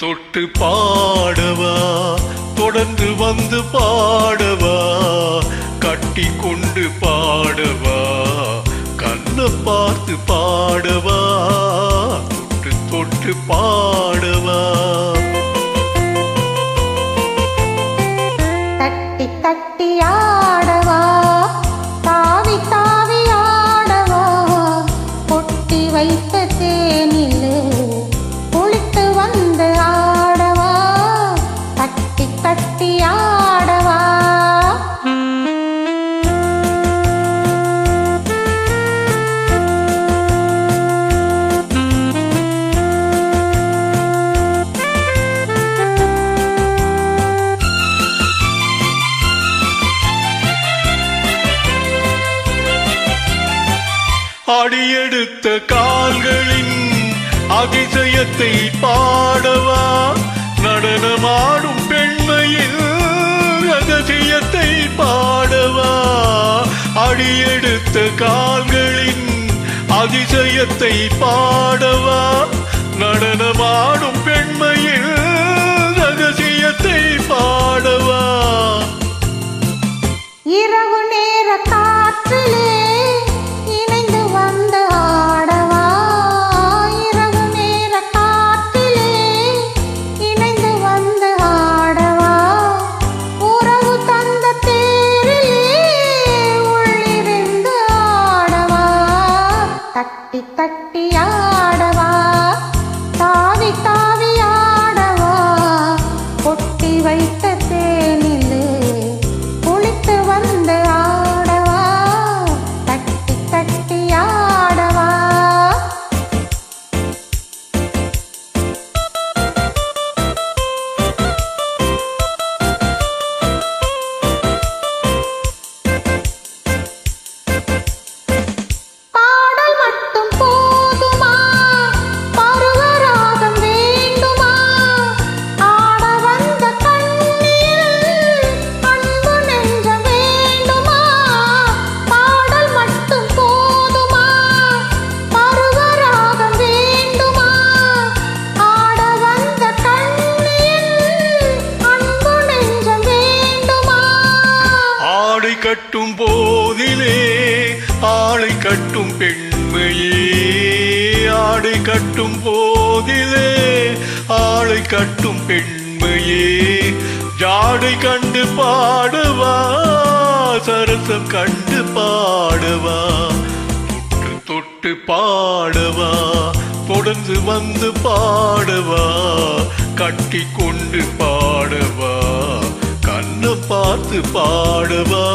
தொட்டு பாடவா தொடர்ந்து வந்து பாடவா கட்டி கொண்டு பாடவா கண்ண பார்த்து பாடவா தொட்டு தொட்டு பாடவா தட்டி தட்டி ஆடவா தாவி தாவி ஆடவா கொட்டி வைத்த தேனிலே குளித்து வந்து ஆடவா தட்டி தட்டி ஆடவா அடியெடுத்த கால்களின் அதிசயத்தை பாடவா நடனமாடும் பெண்மையின் ரகசியத்தை பாடவா அடியெடுத்த கால்களின் அதிசயத்தை பாடவா நடனமாடும் பெண்மையின் ரகசியத்தை பாடவா இரவு நேர காற்றிலே தட்டி தட்டி ஆடவா தாவி தாவி ஆடவா கொட்டி வைத்த தேனிலே குளித்து வந்து ஆடவா தட்டி தட்டி ஆடவா கட்டும் போதிலே ஆளை கட்டும் பெண்மையே ஆடை கட்டும் போதிலே ஆளை கட்டும் பெண்மையே ஜாடை கண்டு பாடவா சரசம் கண்டு பாடவா தொட்டு தொட்டு பாடவா தொடர்ந்து வந்து பாடவா கட்டி கொண்டு பாடவா கண்ண பார்த்து பாடவா